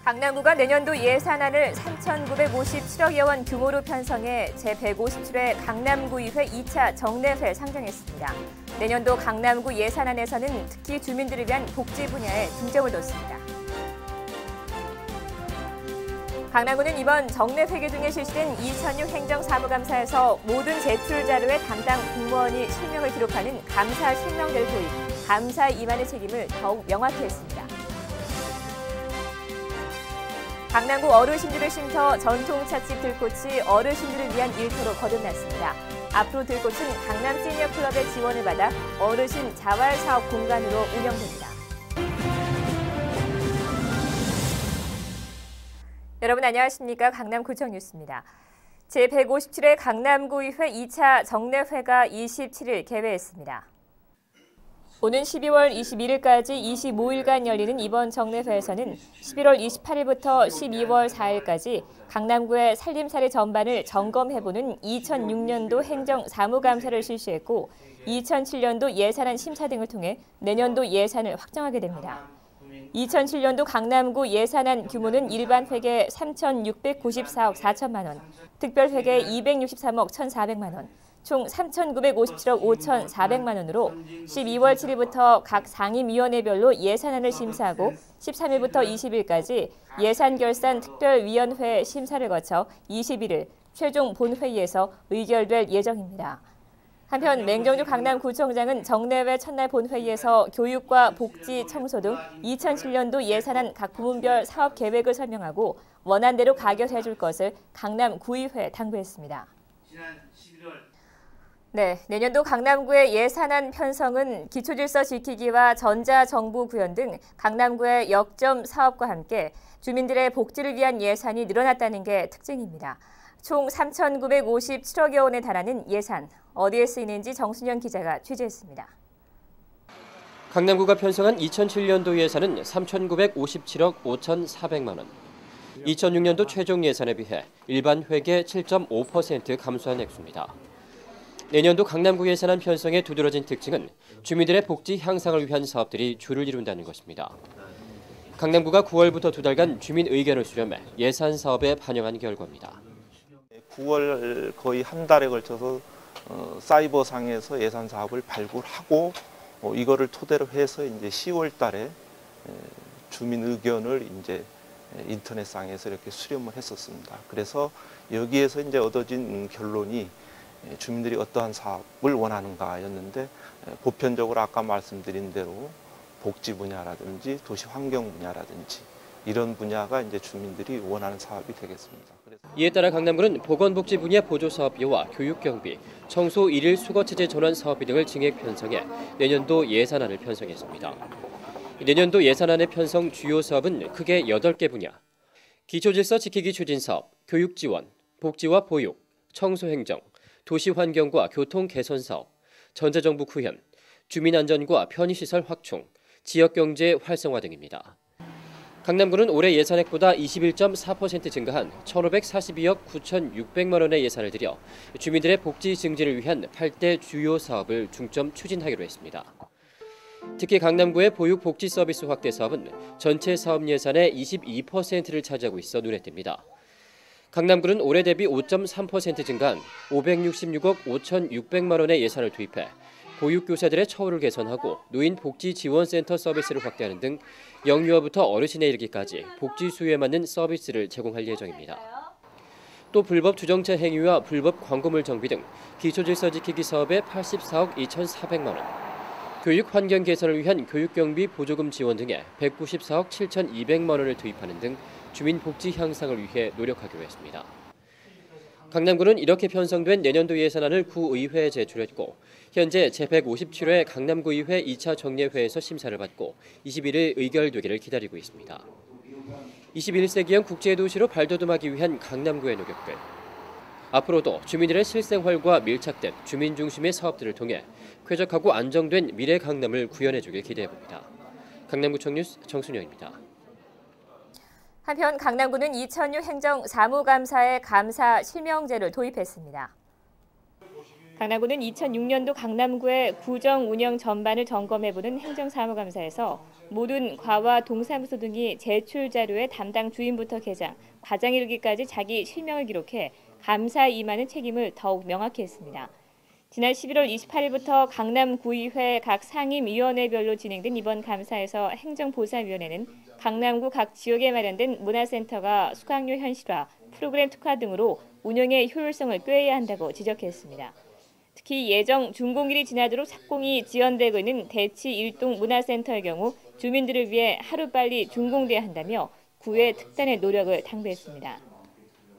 강남구가 내년도 예산안을 3,957억여 원 규모로 편성해 제157회 강남구의회 2차 정례회 상정했습니다. 내년도 강남구 예산안에서는 특히 주민들을 위한 복지 분야에 중점을 뒀습니다. 강남구는 이번 정례회계 중에 실시된 2006 행정사무감사에서 모든 제출 자료에 담당 공무원이 실명을 기록하는 감사 실명제를 도입, 감사 이만의 책임을 더욱 명확히 했습니다. 강남구 어르신들을 쉼터 전통찻집 들꽃이 어르신들을 위한 일터로 거듭났습니다. 앞으로 들꽃은 강남 시니어클럽의 지원을 받아 어르신 자활사업 공간으로 운영됩니다. 여러분 안녕하십니까? 강남구청 뉴스입니다. 제157회 강남구의회 2차 정례회가 27일 개회했습니다. 오는 12월 21일까지 25일간 열리는 이번 정례회에서는 11월 28일부터 12월 4일까지 강남구의 살림살이 전반을 점검해보는 2006년도 행정사무감사를 실시했고 2007년도 예산안 심사 등을 통해 내년도 예산을 확정하게 됩니다. 2007년도 강남구 예산안 규모는 일반 회계 3,694억 4천만 원, 특별 회계 263억 1,400만 원, 총 3,957억 5,400만 원으로 12월 7일부터 각 상임위원회별로 예산안을 심사하고 13일부터 20일까지 예산결산 특별위원회 심사를 거쳐 21일 최종 본회의에서 의결될 예정입니다. 한편 맹정주 강남구청장은 정례회 첫날 본회의에서 교육과 복지, 청소 등 2007년도 예산안 각 부문별 사업 계획을 설명하고 원안대로 가결해 줄 것을 강남구의회에 당부했습니다. 네, 내년도 강남구의 예산안 편성은 기초질서 지키기와 전자정부 구현 등 강남구의 역점 사업과 함께 주민들의 복지를 위한 예산이 늘어났다는 게 특징입니다. 총 3,957억여 원에 달하는 예산, 어디에 쓰이는지 정순영 기자가 취재했습니다. 강남구가 편성한 2007년도 예산은 3,957억 5,400만 원. 2006년도 최종 예산에 비해 일반 회계 7.5% 감소한 액수입니다. 내년도 강남구 예산안 편성의 두드러진 특징은 주민들의 복지 향상을 위한 사업들이 주를 이룬다는 것입니다. 강남구가 9월부터 두 달간 주민 의견을 수렴해 예산 사업에 반영한 결과입니다. 9월 거의 한 달에 걸쳐서 사이버상에서 예산 사업을 발굴하고 이거를 토대로 해서 이제 10월 달에 주민 의견을 이제 인터넷상에서 이렇게 수렴을 했었습니다. 그래서 여기에서 이제 얻어진 결론이 주민들이 어떠한 사업을 원하는가였는데 보편적으로 아까 말씀드린 대로 복지 분야라든지 도시 환경 분야라든지 이런 분야가 이제 주민들이 원하는 사업이 되겠습니다. 이에 따라 강남구는 보건복지 분야 보조 사업비와 교육 경비, 청소 일일 수거체제 전환 사업비 등을 증액 편성해 내년도 예산안을 편성했습니다. 내년도 예산안의 편성 주요 사업은 크게 8개 분야. 기초질서 지키기 추진 사업, 교육 지원, 복지와 보육, 청소 행정, 도시 환경과 교통 개선 사업, 전자정부 구현, 주민 안전과 편의시설 확충, 지역경제 활성화 등입니다. 강남구는 올해 예산액보다 21.4% 증가한 1,542억 9,600만 원의 예산을 들여 주민들의 복지 증진을 위한 8대 주요 사업을 중점 추진하기로 했습니다. 특히 강남구의 보육 복지 서비스 확대 사업은 전체 사업 예산의 22%를 차지하고 있어 눈에 띕니다. 강남구는 올해 대비 5.3% 증가한 566억 5,600만 원의 예산을 투입해 보육교사들의 처우를 개선하고 노인복지지원센터 서비스를 확대하는 등 영유아부터 어르신에 이르기까지 복지 수요에 맞는 서비스를 제공할 예정입니다. 또 불법 주정차 행위와 불법 광고물 정비 등 기초질서 지키기 사업에 84억 2,400만 원, 교육 환경 개선을 위한 교육경비 보조금 지원 등에 194억 7,200만 원을 투입하는 등 주민 복지 향상을 위해 노력하기로 했습니다. 강남구는 이렇게 편성된 내년도 예산안을 구의회에 제출했고 현재 제157회 강남구의회 2차 정례회에서 심사를 받고 21일 의결되기를 기다리고 있습니다. 21세기형 국제도시로 발돋움하기 위한 강남구의 노력들. 앞으로도 주민들의 실생활과 밀착된 주민 중심의 사업들을 통해 쾌적하고 안정된 미래 강남을 구현해주길 기대해봅니다. 강남구청 뉴스 정순영입니다. 한편 강남구는 2006 행정사무감사의 감사 실명제를 도입했습니다. 강남구는 2006년도 강남구의 구정 운영 전반을 점검해보는 행정사무감사에서 모든 과와 동사무소 등이 제출 자료의 담당 주인부터 계장, 과장에 이르기까지 자기 실명을 기록해 감사에 임하는 책임을 더욱 명확히 했습니다. 지난 11월 28일부터 강남구의회 각 상임위원회별로 진행된 이번 감사에서 행정보상위원회는 강남구 각 지역에 마련된 문화센터가 수강료 현실화, 프로그램 특화 등으로 운영의 효율성을 꾀해야 한다고 지적했습니다. 특히 예정 준공일이 지나도록 착공이 지연되고 있는 대치 일동 문화센터의 경우 주민들을 위해 하루빨리 준공돼야 한다며 구의 특단의 노력을 당부했습니다.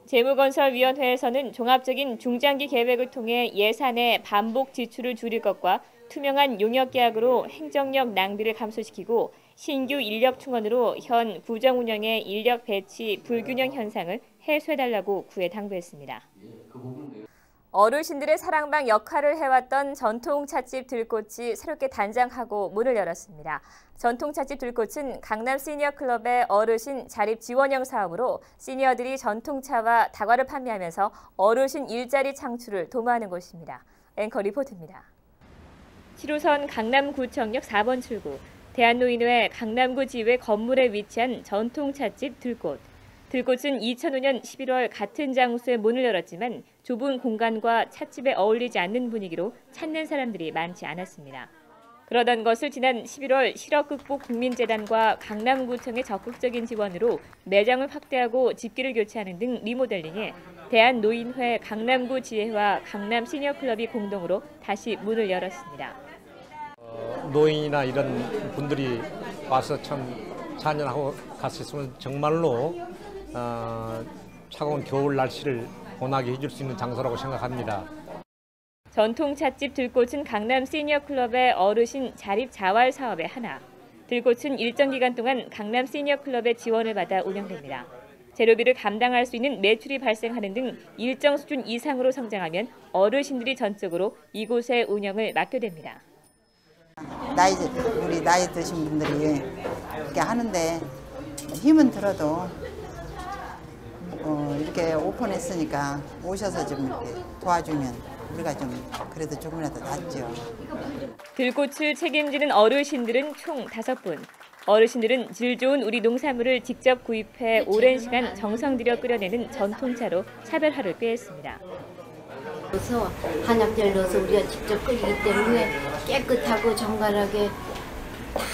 재무건설위원회에서는 종합적인 중장기 계획을 통해 예산의 반복 지출을 줄일 것과 투명한 용역 계약으로 행정력 낭비를 감소시키고 신규 인력 충원으로 현 구정 운영의 인력 배치 불균형 현상을 해소해달라고 구에 당부했습니다. 어르신들의 사랑방 역할을 해왔던 전통 찻집 들꽃이 새롭게 단장하고 문을 열었습니다. 전통 찻집 들꽃은 강남 시니어클럽의 어르신 자립 지원형 사업으로 시니어들이 전통차와 다과를 판매하면서 어르신 일자리 창출을 도모하는 곳입니다. 앵커 리포트입니다. 7호선 강남구청역 4번 출구, 대한노인회 강남구 지회 건물에 위치한 전통 찻집 들꽃. 들꽃은 2005년 11월 같은 장소에 문을 열었지만 좁은 공간과 찻집에 어울리지 않는 분위기로 찾는 사람들이 많지 않았습니다. 그러던 것을 지난 11월 실업극복 국민재단과 강남구청의 적극적인 지원으로 매장을 확대하고 집기를 교체하는 등 리모델링에 대한노인회 강남구 지회와 강남 시니어클럽이 공동으로 다시 문을 열었습니다. 노인이나 이런 분들이 와서 참 찬연하고 갔었으면 정말로 차가운 겨울 날씨를 원하게 해줄 수 있는 장소라고 생각합니다. 전통 찻집 들꽃은 강남 시니어클럽의 어르신 자립 자활 사업의 하나. 들꽃은 일정 기간 동안 강남 시니어클럽의 지원을 받아 운영됩니다. 재료비를 감당할 수 있는 매출이 발생하는 등 일정 수준 이상으로 성장하면 어르신들이 전적으로 이곳의 운영을 맡게 됩니다. 우리 나이 드신 분들이 이렇게 하는데 힘은 들어도 이렇게 오픈했으니까 오셔서 좀 이렇게 도와주면 우리가 좀 그래도 조금이라도 낫죠. 들꽃을 책임지는 어르신들은 총 5분. 어르신들은 질 좋은 우리 농산물을 직접 구입해 오랜 시간 정성 들여 끓여내는 전통차로 차별화를 꾀했습니다. 그래서 한약재를 넣어서 우리가 직접 끓이기 때문에 깨끗하고 정갈하게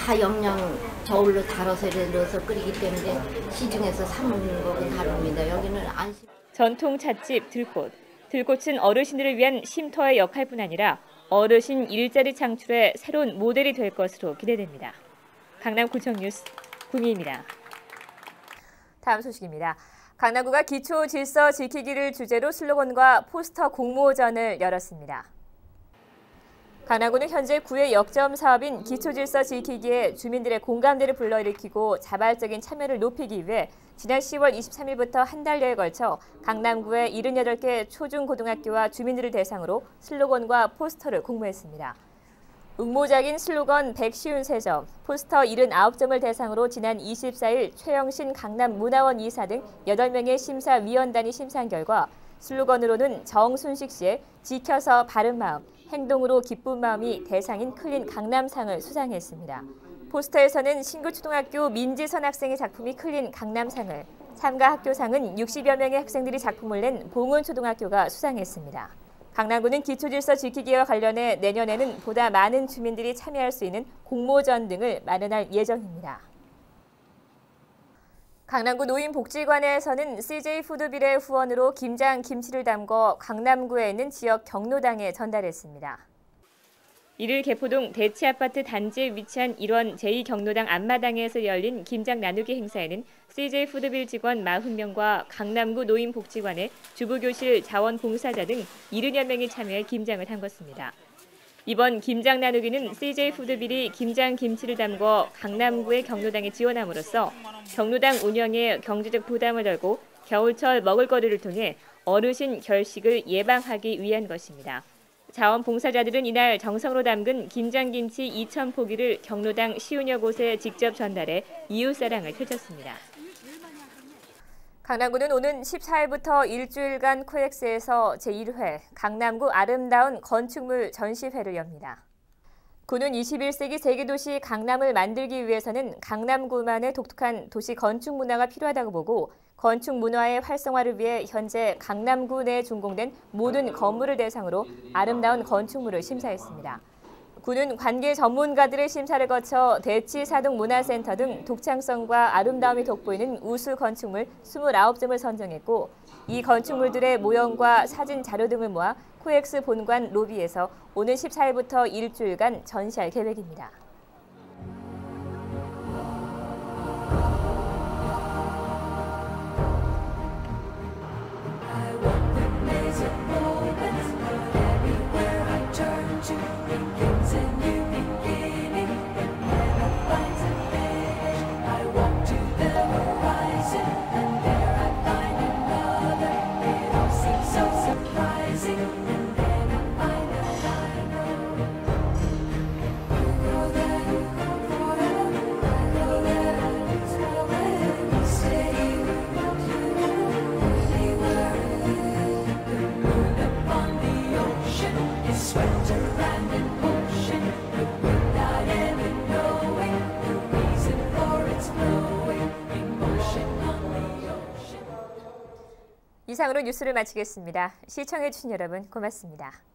다 영양 저울로 달아서 넣어서 끓이기 때문에 시중에서 사 먹는 거하고 다릅니다. 여기는 안심. 전통 찻집 들꽃. 들꽃은 어르신들을 위한 쉼터의 역할뿐 아니라 어르신 일자리 창출의 새로운 모델이 될 것으로 기대됩니다. 강남구청 뉴스 구미입니다. 다음 소식입니다. 강남구가 기초 질서 지키기를 주제로 슬로건과 포스터 공모전을 열었습니다. 강남구는 현재 구의 역점 사업인 기초 질서 지키기에 주민들의 공감대를 불러일으키고 자발적인 참여를 높이기 위해 지난 10월 23일부터 한 달여에 걸쳐 강남구의 78개 초중고등학교와 주민들을 대상으로 슬로건과 포스터를 공모했습니다. 응모작인 슬로건 153점, 포스터 79점을 대상으로 지난 24일 최영신 강남문화원 이사 등 8명의 심사위원단이 심사한 결과 슬로건으로는 정순식 씨의 지켜서 바른 마음, 행동으로 기쁜 마음이 대상인 클린 강남상을 수상했습니다. 포스터에서는 신구초등학교 민지선 학생의 작품이 클린 강남상을, 참가 학교상은 60여 명의 학생들이 작품을 낸 봉은초등학교가 수상했습니다. 강남구는 기초질서 지키기와 관련해 내년에는 보다 많은 주민들이 참여할 수 있는 공모전 등을 마련할 예정입니다. 강남구 노인복지관에서는 CJ푸드빌의 후원으로 김장 김치를 담궈 강남구에 있는 지역 경로당에 전달했습니다. 이를 개포동 대치아파트 단지에 위치한 일원 제2경로당 앞마당에서 열린 김장 나누기 행사에는 CJ푸드빌 직원 40명과 강남구 노인복지관의 주부교실 자원봉사자 등 70여 명이 참여해 김장을 담궜습니다. 이번 김장 나누기는 CJ푸드빌이 김장 김치를 담궈 강남구의 경로당에 지원함으로써 경로당 운영에 경제적 부담을 덜고 겨울철 먹을거리를 통해 어르신 결식을 예방하기 위한 것입니다. 자원봉사자들은 이날 정성으로 담근 김장김치 2,000포기를 경로당 50여 곳에 직접 전달해 이웃사랑을 펼쳤습니다. 강남구는 오는 14일부터 일주일간 코엑스에서 제1회 강남구 아름다운 건축물 전시회를 엽니다. 구는 21세기 세계도시 강남을 만들기 위해서는 강남구만의 독특한 도시 건축 문화가 필요하다고 보고 건축 문화의 활성화를 위해 현재 강남구 내에 준공된 모든 건물을 대상으로 아름다운 건축물을 심사했습니다. 구는 관계 전문가들의 심사를 거쳐 대치사동문화센터 등 독창성과 아름다움이 돋보이는 우수 건축물 29점을 선정했고 이 건축물들의 모형과 사진 자료 등을 모아 코엑스 본관 로비에서 오는 14일부터 일주일간 전시할 계획입니다. 이상으로 뉴스를 마치겠습니다. 시청해주신 여러분 고맙습니다.